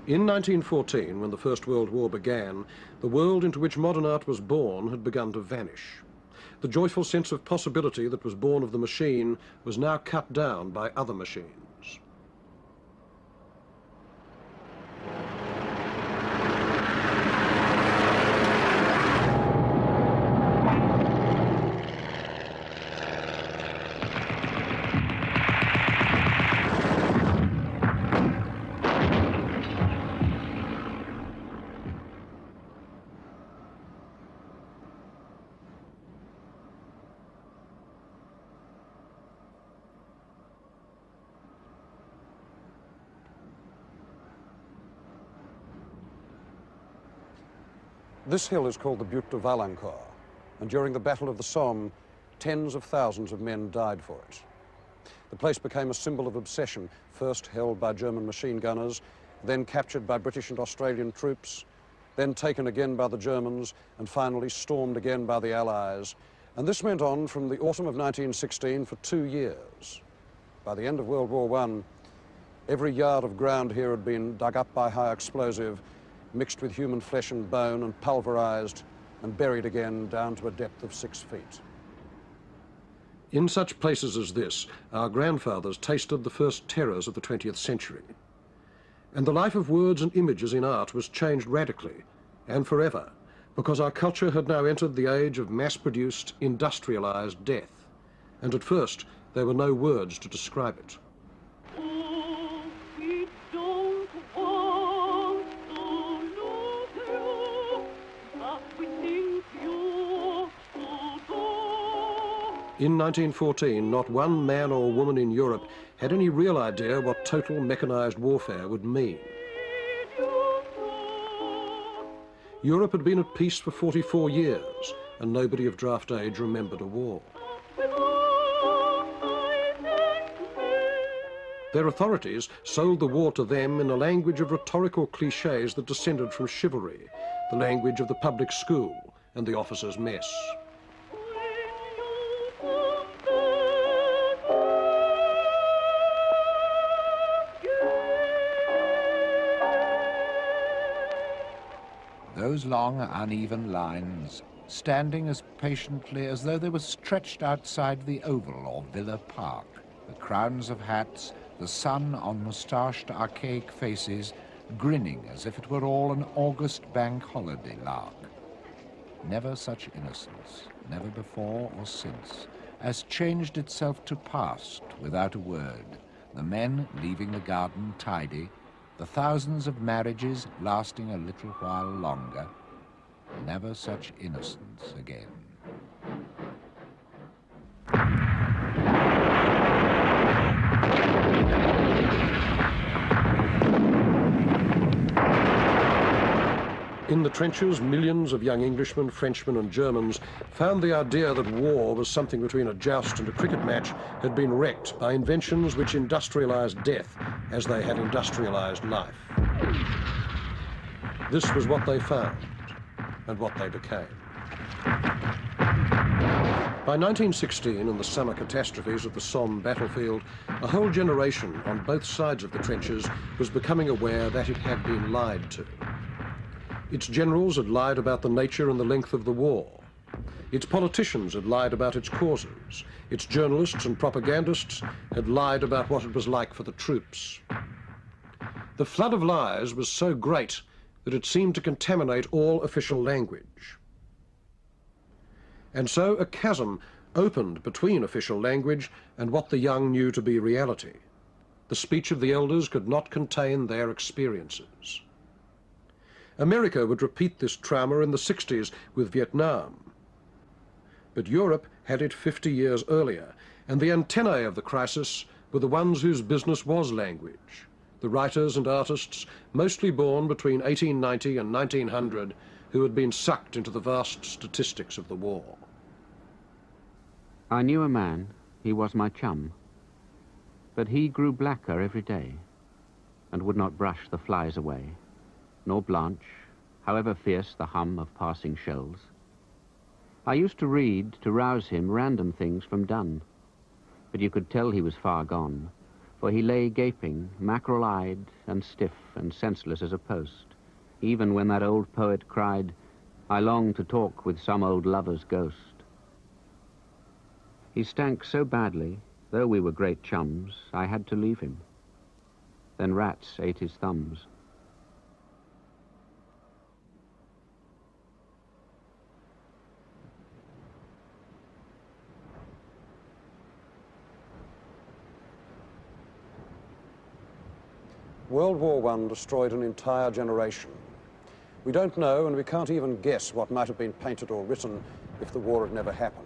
In 1914, when the First World War began, the world into which modern art was born had begun to vanish. The joyful sense of possibility that was born of the machine was now cut down by other machines. This hill is called the Butte de Valancourt, and during the Battle of the Somme, tens of thousands of men died for it. The place became a symbol of obsession, first held by German machine gunners, then captured by British and Australian troops, then taken again by the Germans, and finally stormed again by the Allies. And this went on from the autumn of 1916 for 2 years. By the end of World War I, every yard of ground here had been dug up by high explosive, mixed with human flesh and bone and pulverized and buried again down to a depth of 6 feet. In such places as this, our grandfathers tasted the first terrors of the 20th century. And the life of words and images in art was changed radically and forever, because our culture had now entered the age of mass-produced, industrialized death. And at first, there were no words to describe it. In 1914, not one man or woman in Europe had any real idea what total mechanized warfare would mean. Europe had been at peace for 44 years, and nobody of draft age remembered a war. Their authorities sold the war to them in a language of rhetorical cliches that descended from chivalry, the language of the public school and the officers' mess. Those long, uneven lines, standing as patiently as though they were stretched outside the Oval or Villa Park, the crowns of hats, the sun on moustached archaic faces, grinning as if it were all an August bank holiday lark. Never such innocence, never before or since, as changed itself to past without a word, the men leaving the garden tidy, the thousands of marriages lasting a little while longer. Never such innocence again. In the trenches, millions of young Englishmen, Frenchmen and Germans found the idea that war was something between a joust and a cricket match had been wrecked by inventions which industrialized death as they had industrialized life. This was what they found and what they became. By 1916, in the summer catastrophes of the Somme battlefield, a whole generation on both sides of the trenches was becoming aware that it had been lied to. Its generals had lied about the nature and the length of the war. Its politicians had lied about its causes. Its journalists and propagandists had lied about what it was like for the troops. The flood of lies was so great that it seemed to contaminate all official language. And so a chasm opened between official language and what the young knew to be reality. The speech of the elders could not contain their experiences. America would repeat this trauma in the 60s with Vietnam. But Europe had it 50 years earlier, and the antennae of the crisis were the ones whose business was language, the writers and artists mostly born between 1890 and 1900 who had been sucked into the vast statistics of the war. I knew a man, he was my chum, but he grew blacker every day and would not brush the flies away, nor blanch, however fierce the hum of passing shells. I used to read, to rouse him, random things from Donne, but you could tell he was far gone, for he lay gaping, mackerel-eyed and stiff and senseless as a post, even when that old poet cried, "I long to talk with some old lover's ghost." He stank so badly, though we were great chums, I had to leave him. Then rats ate his thumbs. World War I destroyed an entire generation. We don't know, and we can't even guess what might have been painted or written if the war had never happened.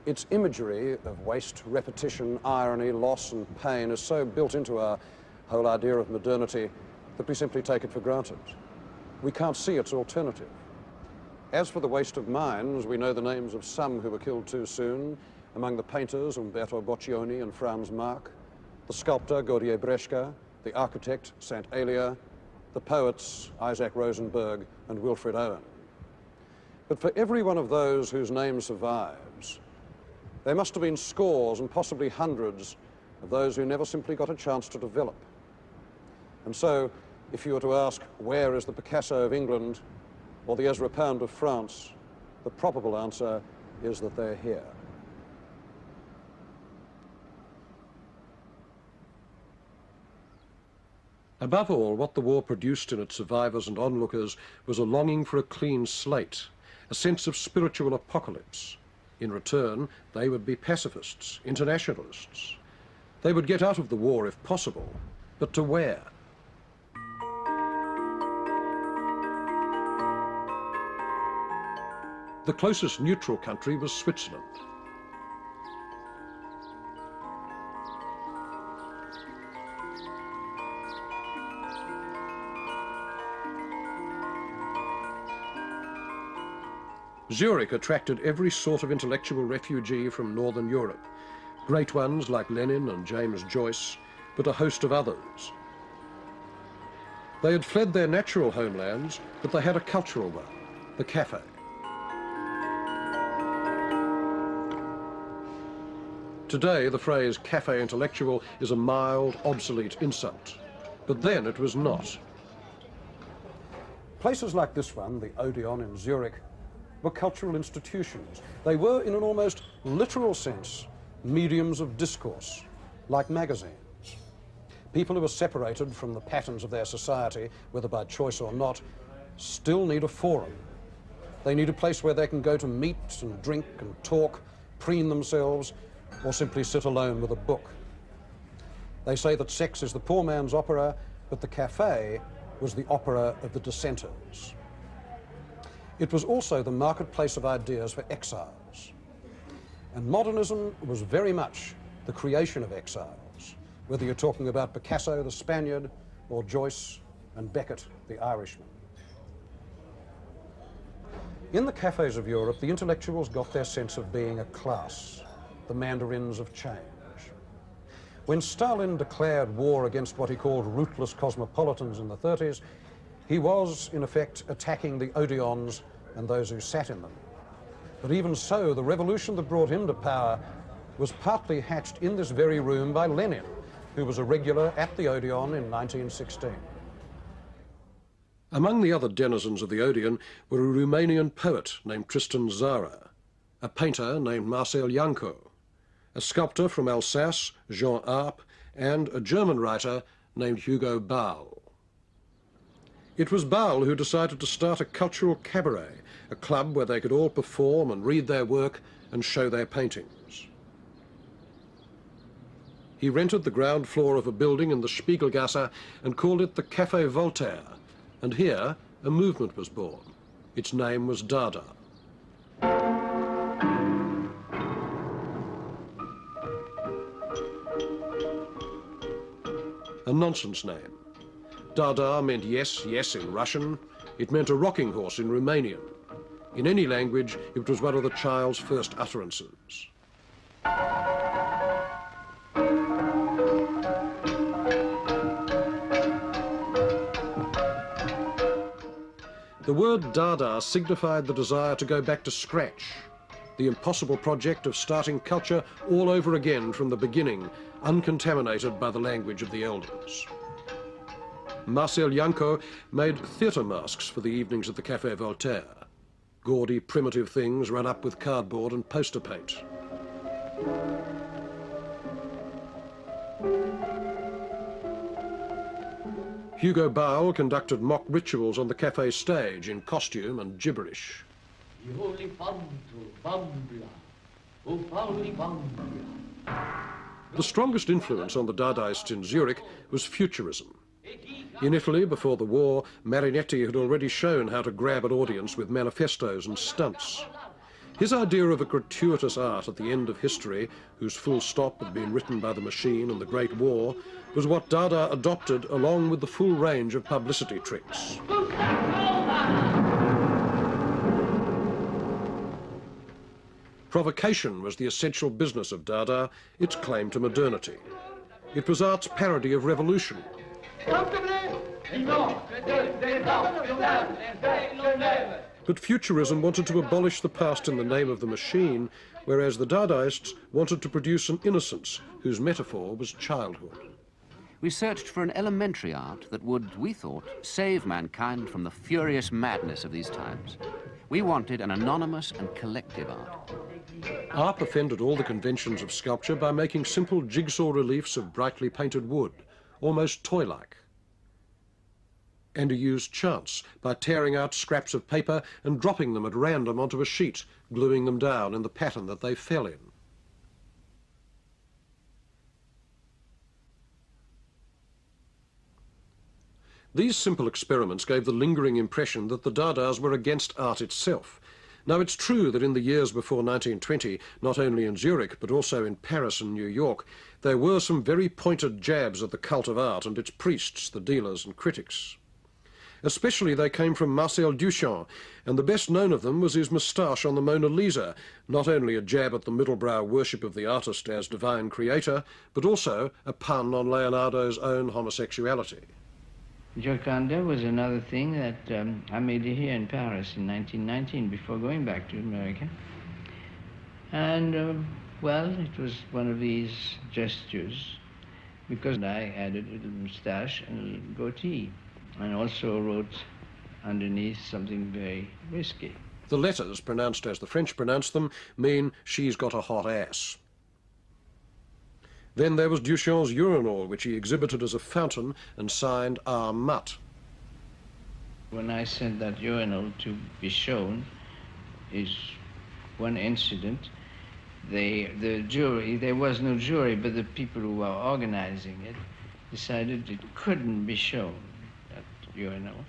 Its imagery of waste, repetition, irony, loss and pain is so built into our whole idea of modernity that we simply take it for granted. We can't see its alternative. As for the waste of minds, we know the names of some who were killed too soon. Among the painters, Umberto Boccioni and Franz Marc, the sculptor, Gaudier Breschka, the architect, St. Elia, the poets, Isaac Rosenberg and Wilfred Owen. But for every one of those whose name survives, there must have been scores and possibly hundreds of those who never simply got a chance to develop. And so, if you were to ask, where is the Picasso of England or the Ezra Pound of France, the probable answer is that they're here. Above all, what the war produced in its survivors and onlookers was a longing for a clean slate, a sense of spiritual apocalypse. In return, they would be pacifists, internationalists. They would get out of the war if possible, but to where? The closest neutral country was Switzerland. Zurich attracted every sort of intellectual refugee from Northern Europe, great ones like Lenin and James Joyce, but a host of others. They had fled their natural homelands, but they had a cultural one, the cafe. Today, the phrase cafe intellectual is a mild, obsolete insult, but then it was not. Places like this one, the Odeon in Zurich, were cultural institutions. They were, in an almost literal sense, mediums of discourse, like magazines. People who are separated from the patterns of their society, whether by choice or not, still need a forum. They need a place where they can go to meet and drink and talk, preen themselves, or simply sit alone with a book. They say that sex is the poor man's opera, but the cafe was the opera of the dissenters. It was also the marketplace of ideas for exiles. And modernism was very much the creation of exiles, whether you're talking about Picasso, the Spaniard, or Joyce and Beckett, the Irishman. In the cafes of Europe, the intellectuals got their sense of being a class, the mandarins of change. When Stalin declared war against what he called rootless cosmopolitans in the 30s, he was, in effect, attacking the Odeons and those who sat in them. But even so, the revolution that brought him to power was partly hatched in this very room by Lenin, who was a regular at the Odeon in 1916. Among the other denizens of the Odeon were a Romanian poet named Tristan Tzara, a painter named Marcel Janco, a sculptor from Alsace, Jean Arp, and a German writer named Hugo Ball. It was Ball who decided to start a cultural cabaret, a club where they could all perform and read their work and show their paintings. He rented the ground floor of a building in the Spiegelgasse and called it the Café Voltaire, and here a movement was born. Its name was Dada. A nonsense name. Dada meant yes, yes in Russian. It meant a rocking horse in Romanian. In any language, it was one of the child's first utterances. The word Dada signified the desire to go back to scratch, the impossible project of starting culture all over again from the beginning, uncontaminated by the language of the elders. Marcel Janco made theatre masks for the evenings at the Café Voltaire. Gaudy, primitive things run up with cardboard and poster paint. Hugo Bowell conducted mock rituals on the café stage in costume and gibberish. The strongest influence on the Dadaists in Zurich was Futurism. In Italy, before the war, Marinetti had already shown how to grab an audience with manifestos and stunts. His idea of a gratuitous art at the end of history, whose full stop had been written by the machine and the Great War, was what Dada adopted along with the full range of publicity tricks. Provocation was the essential business of Dada, its claim to modernity. It was art's parody of revolution. But Futurism wanted to abolish the past in the name of the machine, whereas the Dadaists wanted to produce an innocence whose metaphor was childhood. We searched for an elementary art that would, we thought, save mankind from the furious madness of these times. We wanted an anonymous and collective art. Arp offended all the conventions of sculpture by making simple jigsaw reliefs of brightly painted wood, almost toy-like. And he used chance by tearing out scraps of paper and dropping them at random onto a sheet, gluing them down in the pattern that they fell in. These simple experiments gave the lingering impression that the Dadas were against art itself. Now, it's true that in the years before 1920, not only in Zurich, but also in Paris and New York, there were some very pointed jabs at the cult of art and its priests, the dealers and critics. Especially they came from Marcel Duchamp, and the best known of them was his moustache on the Mona Lisa, not only a jab at the middlebrow worship of the artist as divine creator, but also a pun on Leonardo's own homosexuality. Gioconda was another thing that I made here in Paris in 1919 before going back to America. And, well, it was one of these gestures because I added a little moustache and a little goatee and also wrote underneath something very risky. The letters, pronounced as the French pronounce them, mean she's got a hot ass. Then there was Duchamp's urinal, which he exhibited as a fountain and signed R. Mutt. When I sent that urinal to be shown is one incident. The jury, there was no jury, but the people who were organizing it decided it couldn't be shown, that urinal.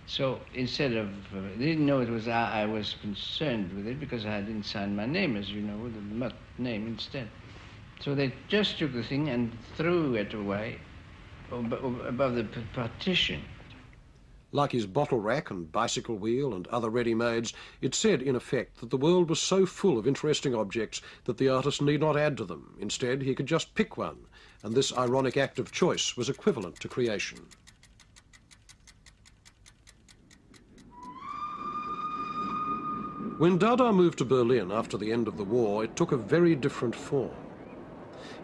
So instead of, they didn't know it was I was concerned with it because I didn't sign my name, as you know, with the Mutt name instead. So they just took the thing and threw it away above the partition. Like his bottle rack and bicycle wheel and other ready-mades, it said, in effect, that the world was so full of interesting objects that the artist need not add to them. Instead, he could just pick one, and this ironic act of choice was equivalent to creation. When Dada moved to Berlin after the end of the war, it took a very different form.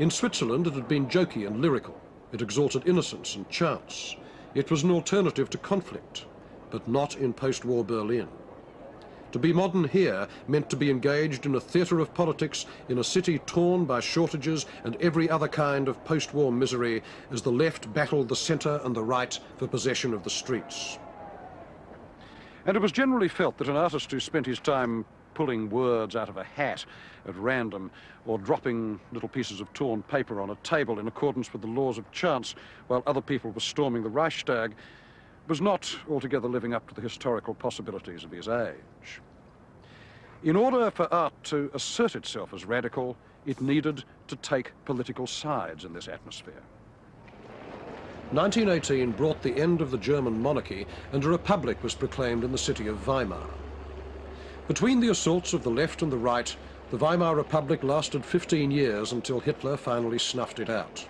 In Switzerland, it had been jokey and lyrical. It exalted innocence and chance. It was an alternative to conflict, but not in post-war Berlin. To be modern here meant to be engaged in a theatre of politics in a city torn by shortages and every other kind of post-war misery as the left battled the centre and the right for possession of the streets. And it was generally felt that an artist who spent his time pulling words out of a hat at random or dropping little pieces of torn paper on a table in accordance with the laws of chance while other people were storming the Reichstag was not altogether living up to the historical possibilities of his age. In order for art to assert itself as radical, it needed to take political sides in this atmosphere. 1918 brought the end of the German monarchy and a republic was proclaimed in the city of Weimar. Between the assaults of the left and the right, the Weimar Republic lasted 15 years until Hitler finally snuffed it out.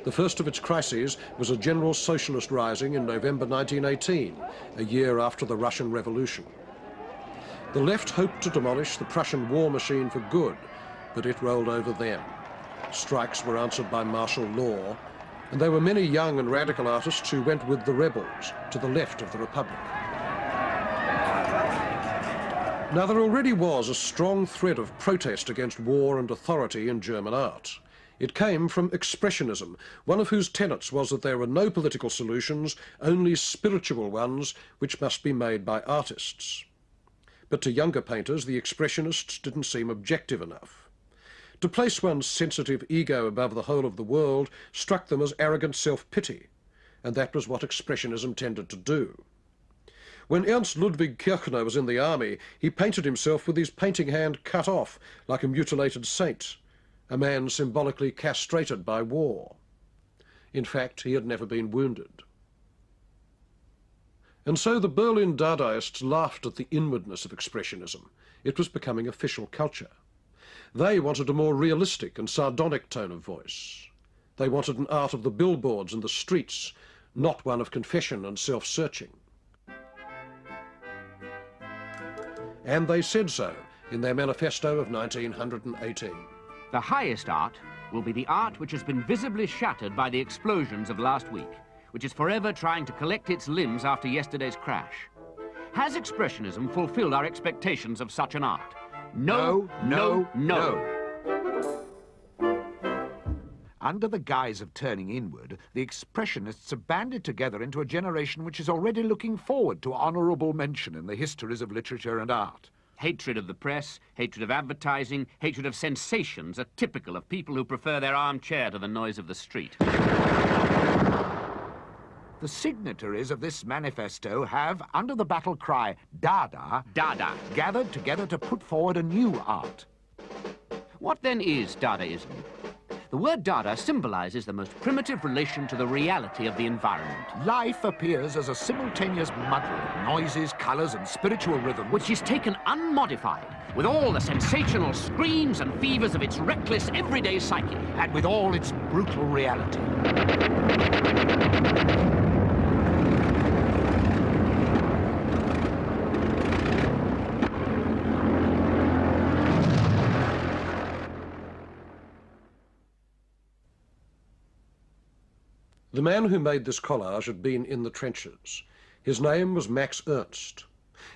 The first of its crises was a general socialist rising in November 1918, a year after the Russian Revolution. The left hoped to demolish the Prussian war machine for good, but it rolled over them. Strikes were answered by martial law, and there were many young and radical artists who went with the rebels to the left of the Republic. Now, there already was a strong thread of protest against war and authority in German art. It came from Expressionism, one of whose tenets was that there were no political solutions, only spiritual ones, which must be made by artists. But to younger painters, the Expressionists didn't seem objective enough. To place one's sensitive ego above the whole of the world struck them as arrogant self-pity, and that was what Expressionism tended to do. When Ernst Ludwig Kirchner was in the army, he painted himself with his painting hand cut off like a mutilated saint, a man symbolically castrated by war. In fact, he had never been wounded. And so the Berlin Dadaists laughed at the inwardness of Expressionism. It was becoming official culture. They wanted a more realistic and sardonic tone of voice. They wanted an art of the billboards and the streets, not one of confession and self-searching. And they said so in their manifesto of 1918. The highest art will be the art which has been visibly shattered by the explosions of last week, which is forever trying to collect its limbs after yesterday's crash. Has Expressionism fulfilled our expectations of such an art? No, no, no. Under the guise of turning inward, the Expressionists have banded together into a generation which is already looking forward to honourable mention in the histories of literature and art. Hatred of the press, hatred of advertising, hatred of sensations are typical of people who prefer their armchair to the noise of the street. The signatories of this manifesto have, under the battle cry, Dada, Dada. gathered together to put forward a new art. What then is Dadaism? The word Dada symbolises the most primitive relation to the reality of the environment. Life appears as a simultaneous muddle of noises, colours and spiritual rhythms, Which is taken unmodified, with all the sensational screams and fevers of its reckless everyday psyche. and with all its brutal reality. The man who made this collage had been in the trenches. His name was Max Ernst.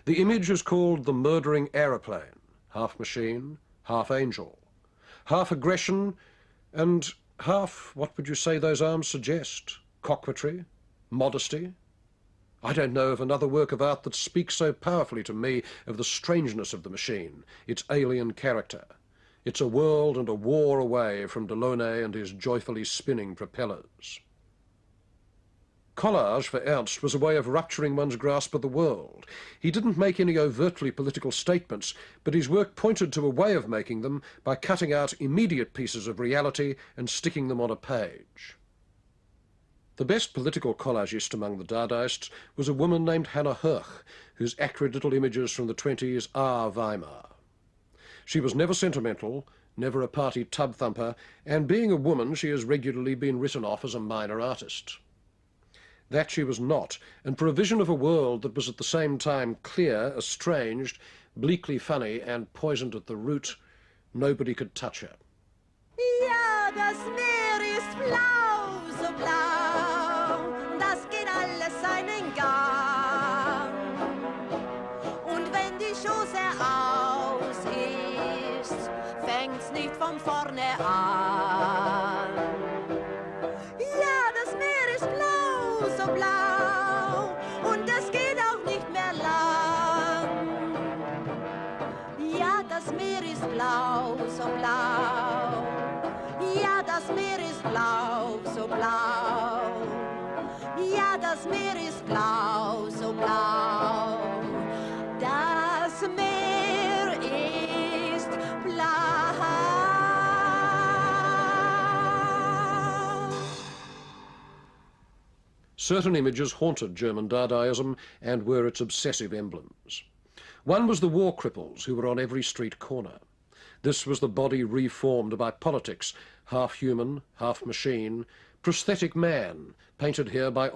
The image is called the murdering aeroplane, half machine, half angel, half aggression, and half, what would you say those arms suggest? Coquetry? Modesty? I don't know of another work of art that speaks so powerfully to me of the strangeness of the machine, its alien character. It's a world and a war away from Delaunay and his joyfully spinning propellers. Collage for Ernst was a way of rupturing one's grasp of the world. He didn't make any overtly political statements, but his work pointed to a way of making them by cutting out immediate pieces of reality and sticking them on a page. The best political collagist among the Dadaists was a woman named Hannah Höch, whose acrid little images from the 20s are Weimar. She was never sentimental, never a party tub thumper, and being a woman, she has regularly been written off as a minor artist. That she was not, and for a vision of a world that was at the same time clear, estranged, bleakly funny, and poisoned at the root, nobody could touch her. Ja, das Meer ist blau, so blau, das geht alles seinen Gang. Und wenn die Chose aus ist, fängt's nicht von vorne an. Ja, das Meer ist blau, so blau, und es geht auch nicht mehr lang. Ja, das Meer ist blau, so blau. Ja, das Meer ist blau, so blau. Ja, das Meer ist blau, so blau. Das Meer ist blau. Certain images haunted German Dadaism and were its obsessive emblems. One was the war cripples who were on every street corner. This was the body reformed by politics, half human, half machine, prosthetic man, painted here by